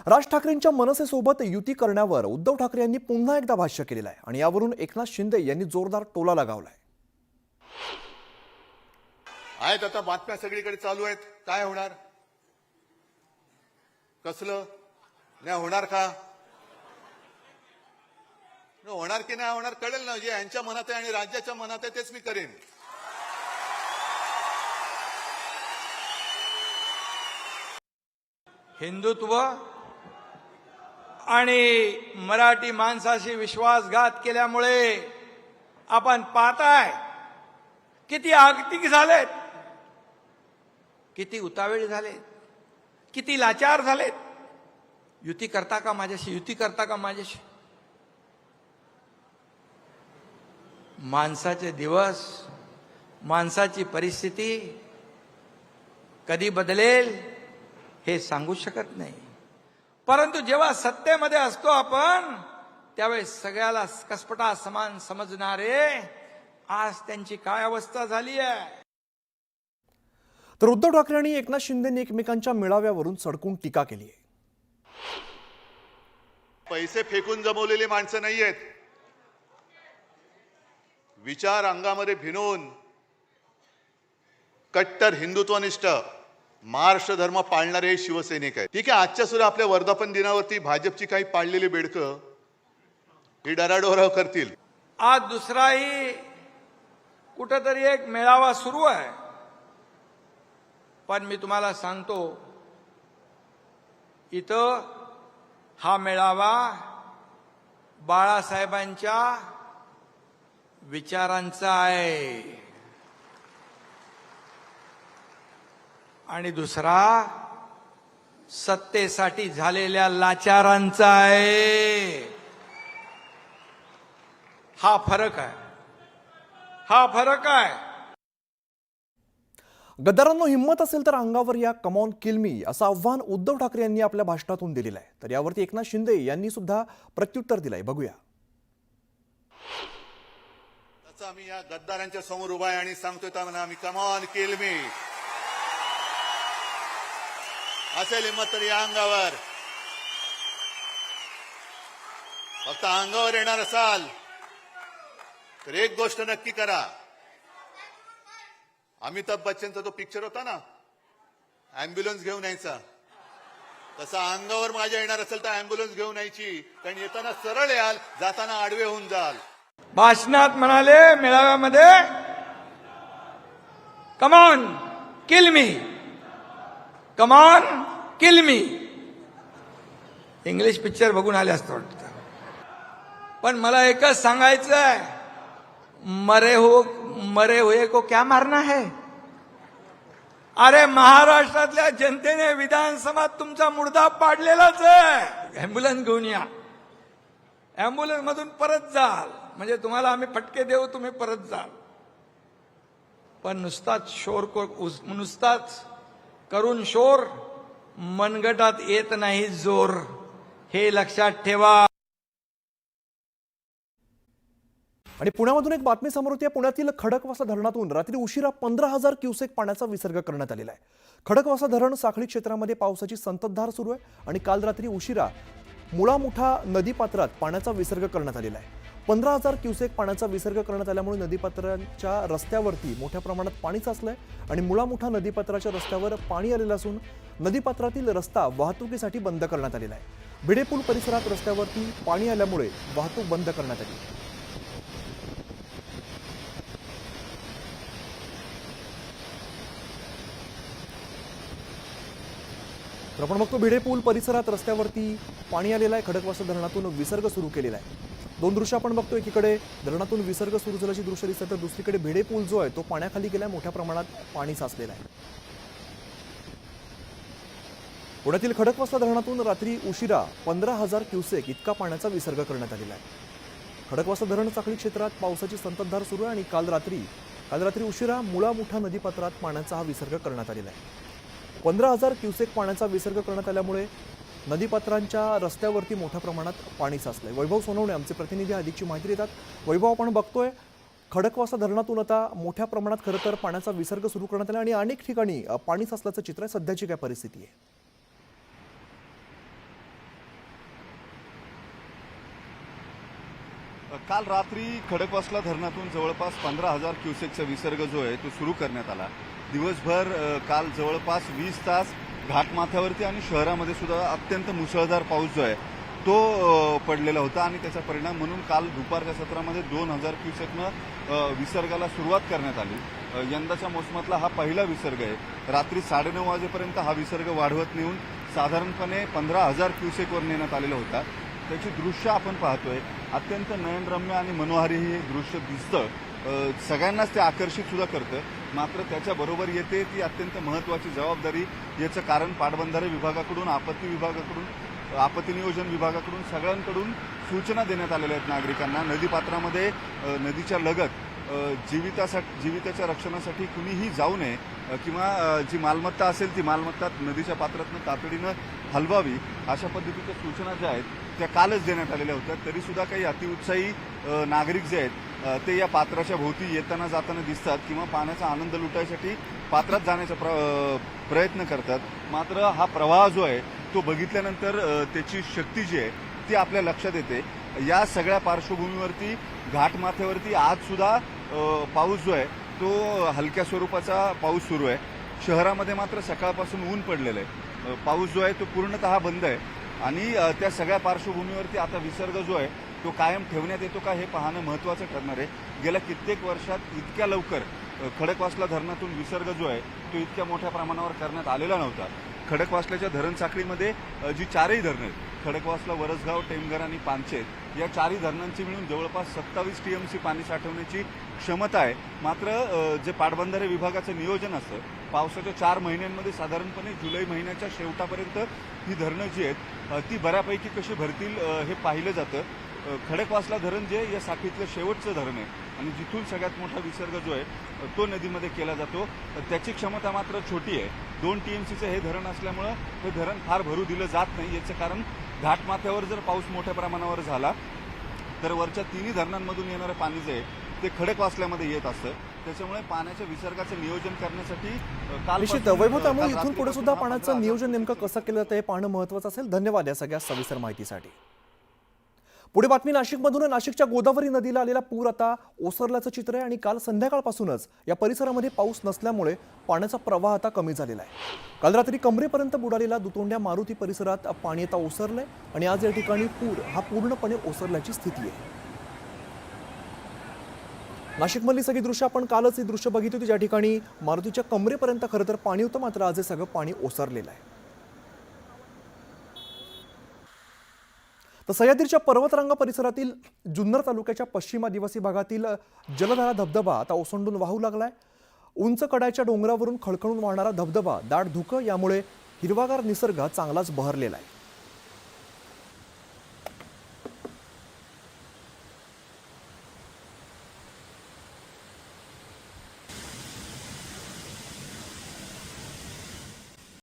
राज ठाकरेंच्या मनसेसोबत युती करण्यावर उद्धव ठाकरे यांनी पुन्हा एकदा भाष्य केलेलं आहे आणि यावरून एकनाथ शिंदे यांनी जोरदार टोला लगावलाय। आहेत आता बातम्या सगळीकडे चालू आहेत, काय होणार, कसलं नाही होणार का, होणार की नाही होणार कळेल ना। जे यांच्या मनात आहे आणि राज्याच्या मनात आहे तेच मी करेन। हिंदुत्व आणि मराठी माणसाशी विश्वासघात केल्यामुळे आपण पाहताय किती आगतिक झालेत, किती उतावेळ झालेत, किती लाचार झालेत। युती करता का माझ्याशी, युती करता का माझ्याशी। माणसाचे दिवस, माणसाची परिस्थिती कधी बदलेल हे सांगू शकत नाही, परंतु जेव्हा सत्तेमध्ये असतो आपण त्यावेळेस सगळ्याला कसपटा समान समजणारे आज त्यांची काय अवस्था झाली आहे। तर उद्धव ठाकरे आणि एकनाथ शिंदेंनी एकमेकांच्या मेळाव्यावरून सडकून टीका केली आहे। पैसे फेकून जमवलेली माणसं नाहीयेत, विचार अंगामध्ये भिनवून कट्टर हिंदुत्वनिष्ठ महाराष्ट्र धर्म पाळणारे हे शिवसैनिक आहेत। ठीक आहे, आजच्या सुद्धा आपल्या वर्धापन दिनावरती भाजपची काही पाळलेली बेडकं ही डराडोरा करतील। आज दुसराही कुठेतरी एक मेळावा सुरू आहे, पण मी तुम्हाला सांगतो इथं हा मेळावा बाळासाहेबांच्या विचारांचा आहे आणि दुसरा सत्तेसाठी झालेल्या लाचारांचा आहे। हा फरक आहे, हा फरक आहे। गद्दारांनो, हिम्मत असेल तर अंगावर या, कम ऑन किल मी असं आव्हान उद्धव ठाकरे यांनी आपल्या भाषणातून दिलेलं आहे। तर यावरती एकनाथ शिंदे यांनी सुद्धा प्रत्युत्तर दिलंय, बघूया। त्याचा आम्ही या गद्दारांच्या समोर उभा आहे आणि सांगतोय त्यांना आम्ही कम ऑन किल मी। असेल हिम्मत तर या अंगावर, फक्त अंगावर येणार असाल तर एक गोष्ट नक्की करा। अमिताभ बच्चनचा तो पिक्चर होता ना, अँब्युलन्स घेऊन यायचा, तसा अंगावर माझ्या येणार असेल तर अँब्युलन्स घेऊन यायची, कारण येताना सरळ याल, जाताना आडवे होऊन जाल। भाषणात म्हणाले मेळाव्यामध्ये come on kill me, come on kill me. English picture बघून आले असतं वाटतं, पण मला एकच सांगायचं आहे, मरे हुए को क्या मारना है। अरे महाराष्ट्रातल्या जनतेने विधानसभात तुमचा मुर्दा पाडलेलाच आहे। अँब्युलन्स घेऊन या, अँब्युलन्स मधून परत जाल, म्हणजे तुम्हाला आम्ही फटके देऊ, तुम्ही परत जाल। पण नुसताच नुसताच करून शोर मनगटात येत नाही जोर, हे लक्षात ठेवा। आणि पुण्यामधून एक बातमी समोर येते। पुण्यातील खडकवासला धरणातून रात्री उशिरा 15,000 क्युसेक पाण्याचा विसर्ग करण्यात आलेला आहे। खडकवासला धरण साखळी क्षेत्रामध्ये पावसाची संततधार सुरू आहे आणि काल रात्री उशिरा मुळामुठा नदीपात्रात पाण्याचा विसर्ग करण्यात आलेला आहे। 15,000 क्युसेक पाण्याचा विसर्ग करण्यात आल्यामुळे नदीपात्राच्या रस्त्यावरती मोठ्या प्रमाणात पाणी साचलंय आणि मुळामुठा नदीपात्राच्या रस्त्यावर पाणी आलेलं असून नदीपात्रातील रस्ता वाहतुकीसाठी बंद करण्यात आलेला आहे। भिडेपूल परिसरात रस्त्यावरती पाणी आल्यामुळे वाहतूक बंद करण्यात आली। तर आपण बघतो भिडेपूल परिसरात रस्त्यावरती पाणी आलेलं आहे। खडकवासला धरणातून विसर्ग सुरू केलेला आहे। दोन दृश्य आपण बघतो, एकीकडे धरणातून विसर्ग सुरू झाल्याची दृश्य दिसतात, तर दुसरीकडे भिडेपूल जो आहे तो पाण्याखाली गेलाय, मोठ्या प्रमाणात पाणी साचलेलं आहे। पुण्यातील खडकवासला धरणातून रात्री उशिरा 15,000 क्युसेक इतका पाण्याचा विसर्ग करण्यात आलेला आहे। खडकवासला धरण साखळी क्षेत्रात पावसाची संततधार सुरू आहे आणि काल रात्री उशिरा मुळामुठा नदीपात्रात पाण्याचा हा विसर्ग करण्यात आलेला आहे। 15,000 क्युसेक पाण्याचा विसर्ग करण्यात आल्यामुळे नदीपात्रांच्या रस्त्यावरती मोठ्या प्रमाणात पाणी साचलंय। वैभव सोनवणे आमचे प्रतिनिधी अधिकची माहिती देतात। वैभव, आपण बघतोय खडकवासला धरणातून आता मोठ्या प्रमाणात खरं तर पाण्याचा विसर्ग सुरू करण्यात आला आणि अनेक ठिकाणी पाणी साचल्याचं चित्र आहे। सध्याची काय परिस्थिती आहे? काल रात्री खडकवासला धरणातून जवळपास 15,000 क्युसेकचा विसर्ग जो आहे तो सुरू करण्यात आला. दिवसभर काल जवळपास 20 तास घाटमाथ्यावरती आणि शहरामध्ये सुद्धा अत्यंत मुसळधार पाऊस जो आहे तो पडलेला होता आणि त्याचा परिणाम म्हणून काल दुपारच्या सत्रामध्ये 2,000 क्युसेकनं विसर्गाला सुरुवात करण्यात आली. यंदाच्या मोसमातला हा पहिला विसर्ग आहे. रात्री 9:30 वाजेपर्यंत हा विसर्ग वाढवत नेऊन साधारणपणे 15,000 क्युसेकवर नेण्यात आलेला होता. त्याची दृश्य आपण पाहतोय. अत्यंत नयनरम्य आणि मनोहारी हे दृश्य दिसतं. सगळ्यांनाच ते आकर्षित सुद्धा करतं. मात्र त्याच्याबरोबर येते ती अत्यंत महत्त्वाची जबाबदारी. याचं कारण पाटबंधारे विभागाकडून, आपत्ती नियोजन विभागाकडून सगळ्यांकडून सूचना देण्यात आलेल्या आहेत नागरिकांना. नदीपात्रामध्ये नदीच्या लगत जीविताच्या रक्षणासाठी कुणीही जाऊ नये किंवा जी मालमत्ता असेल ती मालमत्ता नदीच्या पात्रातनं तातडीनं हलवावी अशा पद्धतीच्या सूचना ज्या आहेत त्या कालच देण्यात आलेल्या होत्या. तरीसुद्धा काही अतिउत्साही नागरिक जे आहेत ते या पात्राच्या भोवती येताना जाताना दिसतात किंवा पाण्याचा आनंद लुटायसाठी पात्रात जाण्याचा प्रयत्न करतात. मात्र हा प्रवाह जो आहे तो बघितल्यानंतर त्याची शक्ती जी आहे ती आपल्या लक्षात येते. या सगळ्या पार्श्वभूमीवरती घाटमाथ्यावरती आज सुद्धा पाऊस जो आहे तो हलक्या स्वरूपाचा पाऊस सुरू आहे. शहरामध्ये मात्र सकाळपासून ऊन पडलेलं आहे. पाऊस जो आहे तो पूर्णतः बंद आहे आणि त्या सगळ्या पार्श्वभूमीवरती आता विसर्ग जो आहे तो कायम ठेवण्यात येतो का हे पाहणं महत्त्वाचं ठरणार आहे. गेल्या कित्येक वर्षात इतक्या लवकर खडकवासला धरणातून विसर्ग जो आहे तो इतक्या मोठ्या प्रमाणावर करण्यात आलेला नव्हता. खडकवासल्याच्या धरण साखळीमध्ये जी चारही धरणं आहेत, खडकवासला, वरसगाव, टेमघर आणि पानशेत, या चारही धरणांची मिळून जवळपास 27 TMC पाणी साठवण्याची क्षमता आहे. मात्र जे पाटबंधारे विभागाचं नियोजन असतं पावसाच्या 4 महिन्यांमध्ये साधारणपणे जुलै महिन्याच्या शेवटापर्यंत ही धरणं जी आहेत ती बऱ्यापैकी कशी भरतील हे पाहिलं जातं. खडकवासला धरण जे या साखळीतलं शेवटचं धरण आहे आणि जिथून सगळ्यात मोठा विसर्ग जो आहे तो नदीमध्ये केला जातो. त्याची क्षमता मात्र छोटी आहे. 2 TMCचं हे धरण असल्यामुळं हे धरण फार भरू दिलं जात नाही. याचं कारण घाटमाथ्यावर जर पाऊस मोठ्या प्रमाणावर झाला तर वरच्या तिन्ही धरणांमधून येणारं पाणी जे आहे ते खडकवासल्यामध्ये येत असतं. त्याच्यामुळे पाण्याच्या विसर्गाचं नियोजन करण्यासाठी निश्चित वैभव, त्यामुळे इथून पुढे सुद्धा पाण्याचं नियोजन नेमकं कसं केलं जातं हे पाहणं महत्त्वाचं असेल. धन्यवाद या सगळ्या सविस्तर माहितीसाठी. पुढे बातमी नाशिकमधून. नाशिकच्या गोदावरी नदीला आलेला पूर आता ओसरल्याचं चित्र आहे आणि काल संध्याकाळपासूनच या परिसरामध्ये पाऊस नसल्यामुळे पाण्याचा प्रवाह आता कमी झालेला आहे. काल रात्री कमरेपर्यंत बुडालेला दुतोंड्या मारुती परिसरात पाणी आता ओसरलंय आणि आज या ठिकाणी पूर हा पूर्णपणे ओसरल्याची स्थिती आहे. नाशिकमधली सगळी दृश्य आपण कालच ही दृश्य बघितली होती, ज्या ठिकाणी मारुतीच्या कमरेपर्यंत खरं तर पाणी होतं, मात्र आज हे सगळं पाणी ओसरलेलं आहे. तर सह्याद्रीच्या पर्वतरांगा परिसरातील जुन्नर तालुक्याच्या पश्चिम आदिवासी भागातील जलधारा धबधबा आता ओसंडून वाहू लागलाय. उंच कड्याच्या डोंगरावरून खळखळून वाहणारा धबधबा दाट धुकं यामुळे हिरवागार निसर्ग चांगलाच बहरलेला आहे.